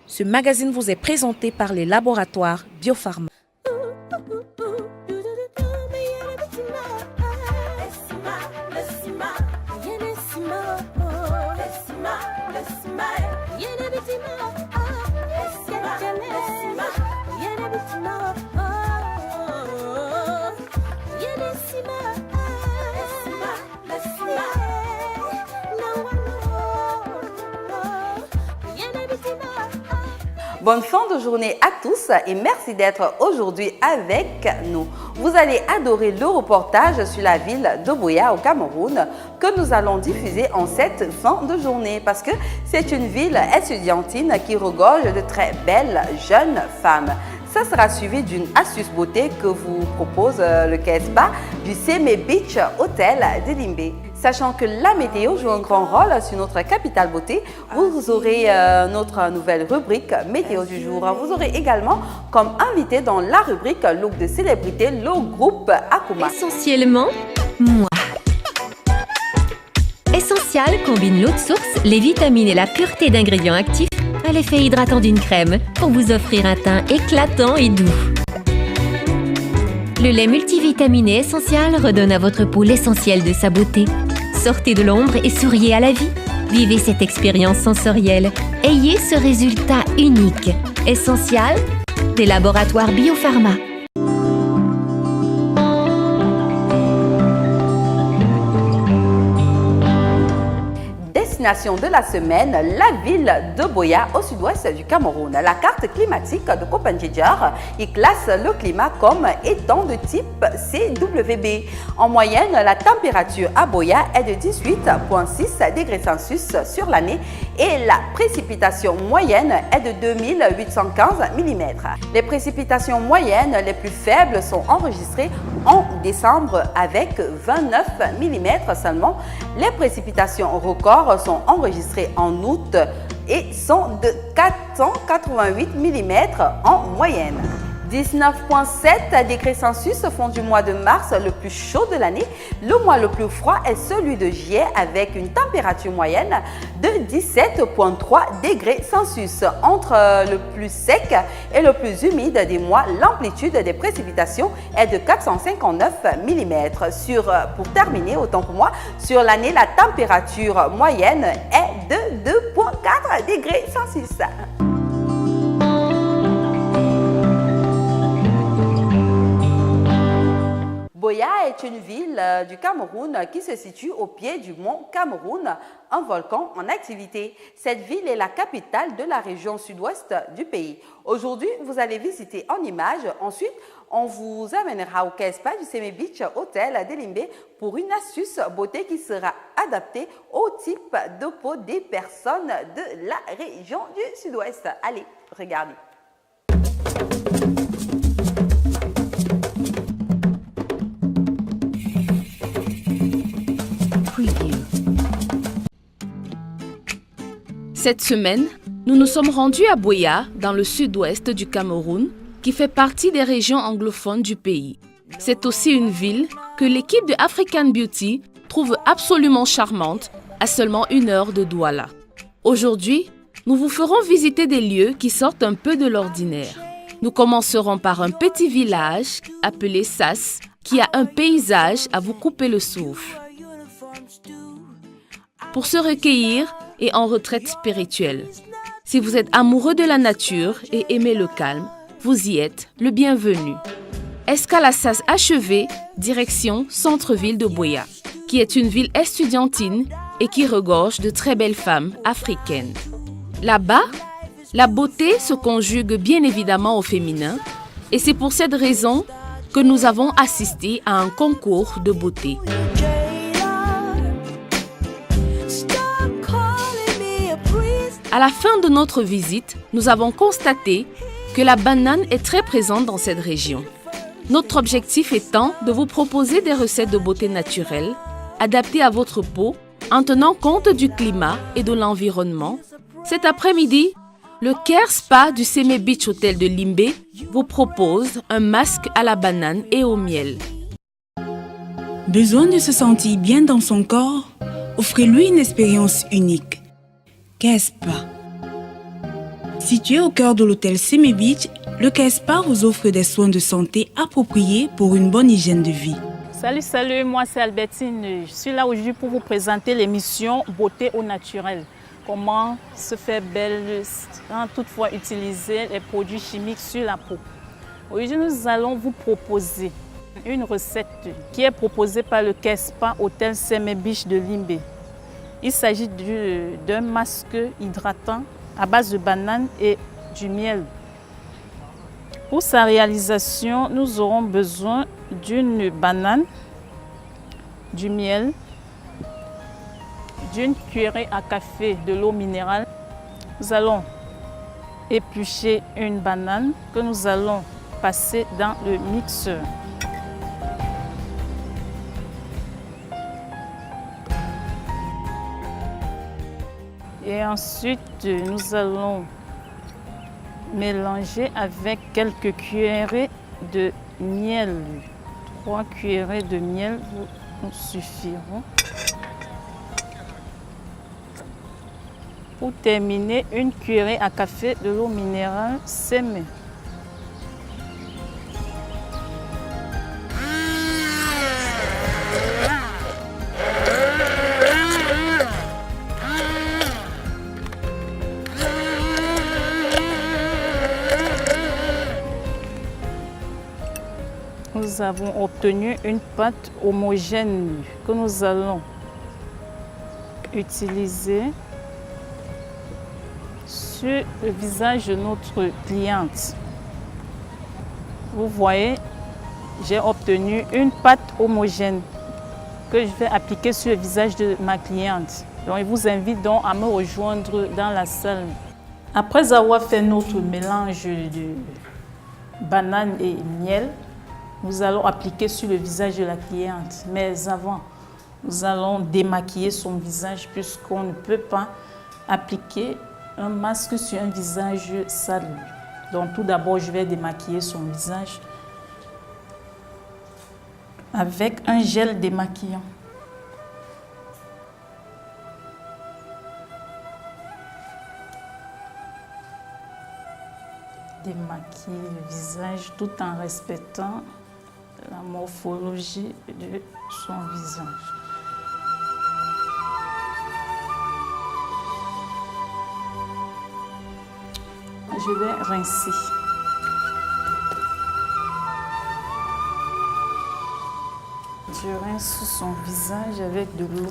Ce magazine vous est présenté par les laboratoires Biopharma. Bonne fin de journée à tous et merci d'être aujourd'hui avec nous. Vous allez adorer le reportage sur la ville de Buea au Cameroun que nous allons diffuser en cette fin de journée parce que c'est une ville estudiantine qui regorge de très belles jeunes femmes. Ça sera suivi d'une astuce beauté que vous propose le KSPA du Seme Beach Hotel de Limbé. Sachant que la météo joue un grand rôle sur notre capitale beauté, vous aurez notre nouvelle rubrique météo du jour. Vous aurez également comme invité dans la rubrique look de célébrité le groupe Akuma. Essentiellement, moi. Essential combine l'eau de source, les vitamines et la pureté d'ingrédients actifs à l'effet hydratant d'une crème pour vous offrir un teint éclatant et doux. Le lait multivitaminé Essential redonne à votre peau l'essentiel de sa beauté. Sortez de l'ombre et souriez à la vie. Vivez cette expérience sensorielle. Ayez ce résultat unique. Essential des laboratoires Biopharma. Destination de la semaine, la ville de Buea au sud-ouest du Cameroun. La carte climatique de Copenhagen y classe le climat comme étant de type CWB. En moyenne, la température à Buea est de 18,6 degrés Celsius sur l'année et la précipitation moyenne est de 2815 mm. Les précipitations moyennes les plus faibles sont enregistrées en décembre avec 29 mm seulement. Les précipitations records sont enregistrées en août et sont de 488 mm en moyenne. 19,7 degrés Celsius font du mois de mars le plus chaud de l'année. Le mois le plus froid est celui de juillet avec une température moyenne de 17,3 degrés Celsius. Entre le plus sec et le plus humide des mois, l'amplitude des précipitations est de 459 mm. Pour terminer, autant pour moi, sur l'année, la température moyenne est de 2,4 degrés Celsius. Buea est une ville du Cameroun qui se situe au pied du mont Cameroun, un volcan en activité. Cette ville est la capitale de la région sud-ouest du pays. Aujourd'hui, vous allez visiter en images. Ensuite, on vous amènera au KSPA du Seme Beach Hotel de Limbé pour une astuce beauté qui sera adaptée au type de peau des personnes de la région du sud-ouest. Allez, regardez. Cette semaine, nous nous sommes rendus à Buea, dans le sud-ouest du Cameroun, qui fait partie des régions anglophones du pays. C'est aussi une ville que l'équipe de African Beauty trouve absolument charmante, à seulement 1 heure de Douala. Aujourd'hui, nous vous ferons visiter des lieux qui sortent un peu de l'ordinaire. Nous commencerons par un petit village appelé Sas, qui a un paysage à vous couper le souffle. Pour se recueillir et en retraite spirituelle. Si vous êtes amoureux de la nature et aimez le calme, vous y êtes le bienvenu. Escale à Sas achevée, direction centre-ville de Buea, qui est une ville estudiantine et qui regorge de très belles femmes africaines. Là-bas, la beauté se conjugue bien évidemment au féminin et c'est pour cette raison que nous avons assisté à un concours de beauté. À la fin de notre visite, nous avons constaté que la banane est très présente dans cette région. Notre objectif étant de vous proposer des recettes de beauté naturelle, adaptées à votre peau, en tenant compte du climat et de l'environnement. Cet après-midi, le Care Spa du Seme Beach Hotel de Limbé vous propose un masque à la banane et au miel. Besoin de se sentir bien dans son corps? Offrez-lui une expérience unique. Care Spa. Situé au cœur de l'hôtel Seme Beach, le K-Spa vous offre des soins de santé appropriés pour une bonne hygiène de vie. Salut, moi c'est Albertine. Je suis là aujourd'hui pour vous présenter l'émission Beauté au naturel. Comment se faire belle sans toutefois utiliser les produits chimiques sur la peau. Aujourd'hui, nous allons vous proposer une recette qui est proposée par le K-Spa Hôtel Seme Beach de Limbé. Il s'agit d'un masque hydratant à base de banane et du miel. Pour sa réalisation, nous aurons besoin d'une banane, du miel, d'une cuillerée à café de l'eau minérale. Nous allons éplucher une banane que nous allons passer dans le mixeur. Et ensuite, nous allons mélanger avec quelques cuillerées de miel. 3 cuillerées de miel nous suffiront. Pour terminer, une cuillerée à café de l'eau minérale Seme. Nous avons obtenu une pâte homogène que nous allons utiliser sur le visage de notre cliente. Vous voyez, j'ai obtenu une pâte homogène que je vais appliquer sur le visage de ma cliente. Donc, je vous invite donc à me rejoindre dans la salle. Après avoir fait notre mélange de banane et miel, nous allons appliquer sur le visage de la cliente. Mais avant, nous allons démaquiller son visage puisqu'on ne peut pas appliquer un masque sur un visage sale. Donc tout d'abord, je vais démaquiller son visage avec un gel démaquillant. Démaquiller le visage tout en respectant la morphologie de son visage. Je vais rincer. Je rince son visage avec de l'eau.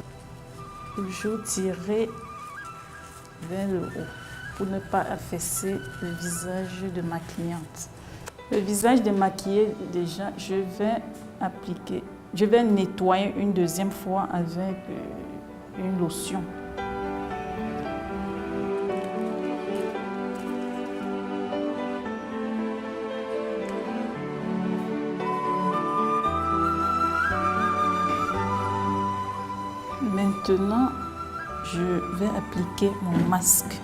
Toujours tirer vers le haut pour ne pas affaisser le visage de ma cliente. Le visage démaquillé, déjà, je vais nettoyer une deuxième fois avec une lotion. Maintenant, je vais appliquer mon masque.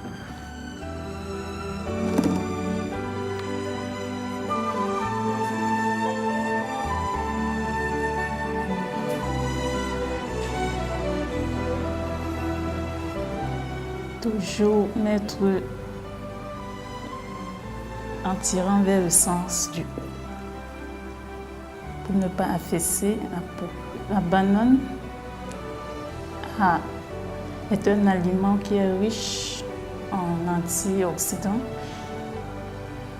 Toujours mettre en tirant vers le sens du haut pour ne pas affaisser la peau. La banane est un aliment qui est riche en antioxydants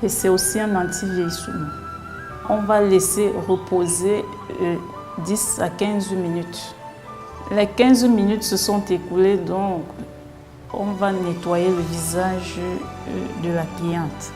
et c'est aussi un anti-vieillissement. On va laisser reposer 10 à 15 minutes. Les 15 minutes se sont écoulées, donc on va nettoyer le visage de la cliente.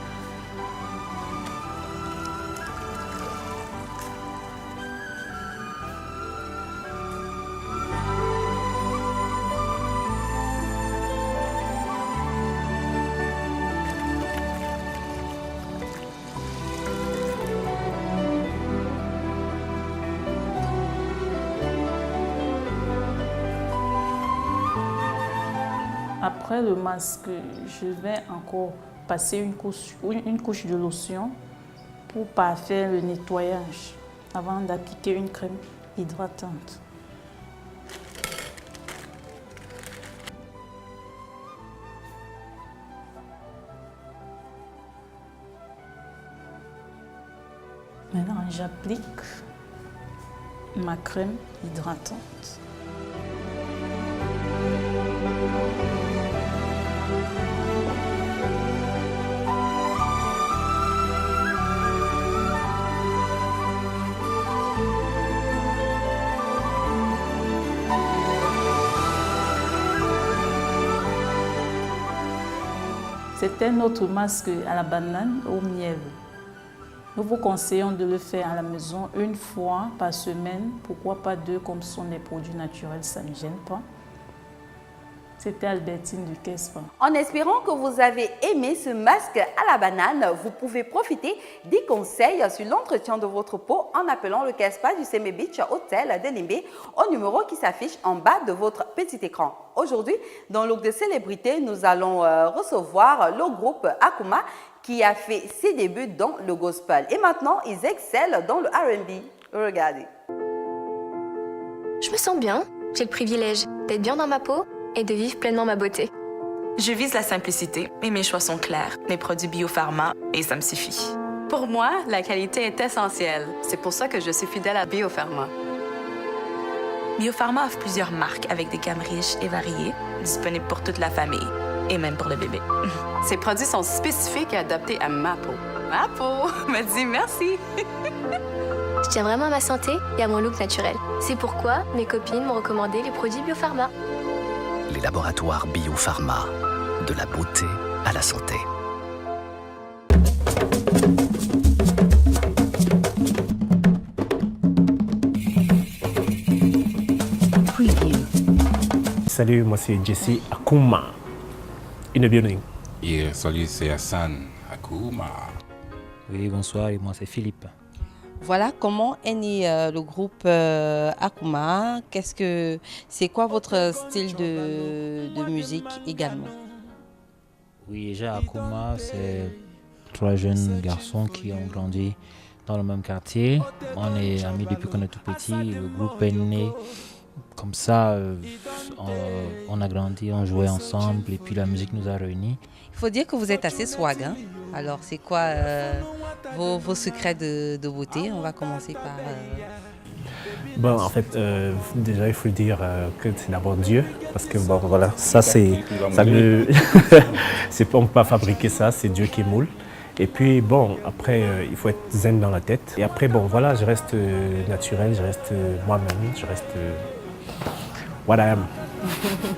Après le masque, je vais encore passer une couche de lotion pour parfaire le nettoyage avant d'appliquer une crème hydratante. Maintenant, j'applique ma crème hydratante. C'était notre masque à la banane au miel. Nous vous conseillons de le faire à la maison une fois par semaine, pourquoi pas deux, comme ce sont des produits naturels, ça ne gêne pas. C'était Albertine du Kespa. En espérant que vous avez aimé ce masque à la banane, vous pouvez profiter des conseils sur l'entretien de votre peau en appelant le Kespa du Seme Beach Hotel de Limbé au numéro qui s'affiche en bas de votre petit écran. Aujourd'hui, dans Look de Célébrité, nous allons recevoir le groupe Akuma qui a fait ses débuts dans le gospel. Et maintenant, ils excellent dans le R&B. Regardez. Je me sens bien, j'ai le privilège d'être bien dans ma peau et de vivre pleinement ma beauté. Je vise la simplicité et mes choix sont clairs. Mes produits biopharma et ça me suffit. Pour moi, la qualité est essentielle. C'est pour ça que je suis fidèle à Biopharma. Biopharma offre plusieurs marques avec des gammes riches et variées, disponibles pour toute la famille et même pour le bébé. Ces produits sont spécifiques et adaptés à ma peau. Ma peau me dit merci. Je tiens vraiment à ma santé et à mon look naturel. C'est pourquoi mes copines m'ont recommandé les produits Biopharma. Les laboratoires Biopharma, de la beauté à la santé. Salut, moi c'est Jesse Akuma. In the building. Yeah, salut, c'est Hassan Akuma. Oui, bonsoir, et moi c'est Philippe. Voilà, comment est né le groupe Akuma? C'est quoi votre style de musique également? Oui, déjà Akuma, c'est 3 jeunes garçons qui ont grandi dans le même quartier. On est amis depuis qu'on est tout petit. Le groupe est né comme ça. On a grandi, on jouait ensemble et puis la musique nous a réunis. Il faut dire que vous êtes assez swag, hein? Alors, c'est quoi vos secrets de beauté? On va commencer par... Bon, en fait, déjà, il faut dire que c'est d'abord Dieu, parce que bon, voilà, ça c'est... on ne peut pas fabriquer ça, c'est Dieu qui moule. Et puis, bon, après, il faut être zen dans la tête. Et après, bon, voilà, je reste naturel, je reste moi-même, je reste what I am.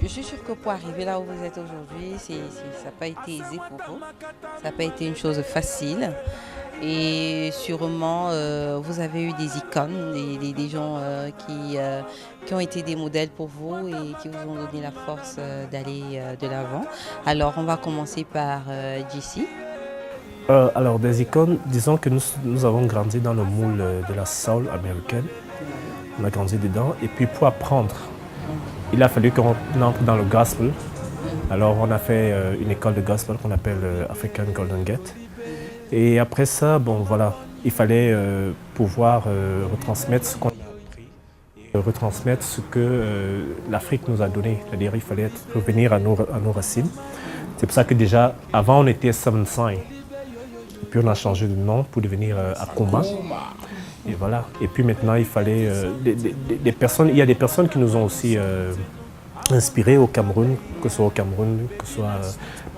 Je suis sûre que pour arriver là où vous êtes aujourd'hui, ça n'a pas été aisé pour vous. Ça n'a pas été une chose facile. Et sûrement, vous avez eu des icônes, des gens qui ont été des modèles pour vous et qui vous ont donné la force d'aller de l'avant. Alors, on va commencer par Jesse. Alors, des icônes, disons que nous avons grandi dans le moule de la soul américaine. On a grandi dedans. Et puis, pour apprendre, il a fallu qu'on entre dans le gospel. Alors, on a fait une école de gospel qu'on appelle African Golden Gate. Et après ça, bon, voilà, il fallait pouvoir retransmettre ce qu'on a appris, retransmettre ce que l'Afrique nous a donné. C'est-à-dire, il fallait revenir à nos racines. C'est pour ça que déjà, avant, on était Seven Sign. Et puis, on a changé de nom pour devenir Akuma. Et voilà. Et puis maintenant, il fallait des personnes. Il y a des personnes qui nous ont aussi inspirés au Cameroun, que ce soit au Cameroun, que ce soit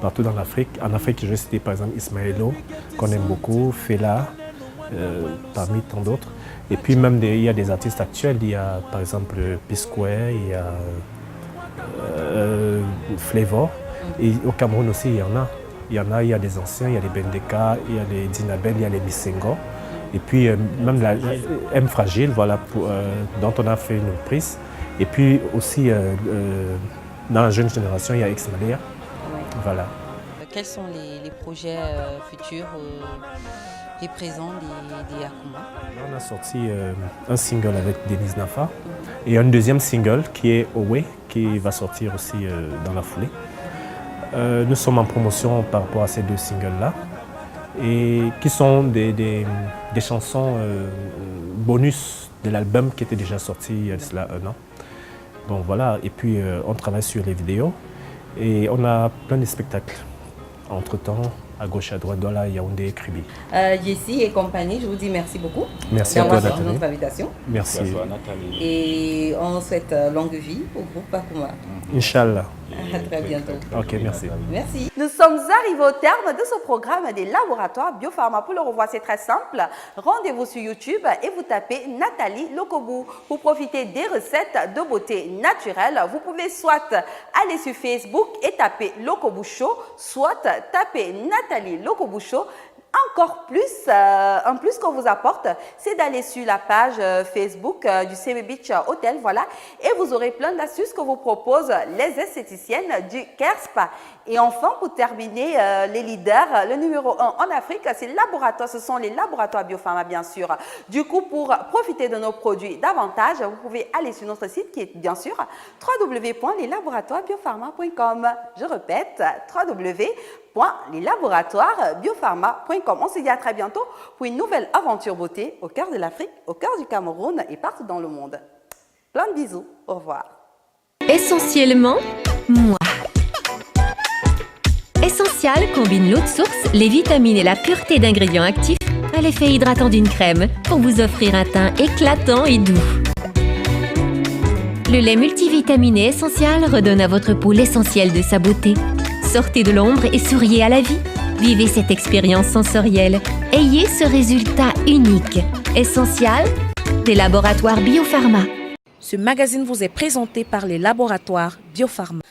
partout dans l'Afrique. En Afrique, je vais citer par exemple Ismaëlo, qu'on aime beaucoup, Fela, parmi tant d'autres. Et puis même, il y a des artistes actuels. Il y a par exemple P-Square, il y a Flavor. Et au Cameroun aussi, il y en a. Il y a des anciens, il y a les Bendeka, il y a les Dinabel, il y a les Missengo. Et puis même la M Fragile, voilà, dont on a fait une reprise. Et puis aussi, dans la jeune génération, il y a Ex-Malea. Oui. Voilà. Quels sont les projets futurs et présents des Akuma? On a sorti un single avec Denise Nafa et un deuxième single qui est Owe, qui va sortir aussi dans la foulée. Nous sommes en promotion par rapport à ces 2 singles-là, et qui sont des chansons bonus de l'album qui était déjà sorti il y a de cela 1 an. Bon voilà, et puis on travaille sur les vidéos et on a plein de spectacles entre-temps à gauche et à droite, Douala, Yaoundé, Kribi. Jessie et compagnie, je vous dis merci beaucoup. Merci à toi, Nathalie. Nathalie. Notre invitation. Merci. Et on souhaite longue vie au groupe Akuma. Inch'Allah. À très bientôt. Ok, merci. Merci. Nous sommes arrivés au terme de ce programme des laboratoires Biopharma. Pour le revoir, c'est très simple. Rendez-vous sur YouTube et vous tapez Nathalie Lokobu. Pour profiter des recettes de beauté naturelle, vous pouvez soit aller sur Facebook et taper Lokobu Show, soit taper Nathalie Lokobu Show. Encore plus, en plus qu'on vous apporte, c'est d'aller sur la page Facebook du CB Beach Hotel, voilà, et vous aurez plein d'astuces que vous proposent les esthéticiennes du KERSPA. Et enfin, pour terminer, les leaders, le numéro 1 en Afrique, c'est le laboratoire, ce sont les laboratoires Biopharma, bien sûr. Du coup, pour profiter de nos produits davantage, vous pouvez aller sur notre site qui est bien sûr www.leslaboratoiresbiopharma.com. Je répète, www.leslaboratoiresbiopharma.com. On se dit à très bientôt pour une nouvelle aventure beauté au cœur de l'Afrique, au cœur du Cameroun et partout dans le monde. Plein de bisous. Au revoir. Essentiellement, moi. Essential combine l'eau de source, les vitamines et la pureté d'ingrédients actifs à l'effet hydratant d'une crème pour vous offrir un teint éclatant et doux. Le lait multivitaminé Essential redonne à votre peau l'essentiel de sa beauté. Sortez de l'ombre et souriez à la vie. Vivez cette expérience sensorielle. Ayez ce résultat unique. Essential des laboratoires Biopharma. Ce magazine vous est présenté par les laboratoires Biopharma.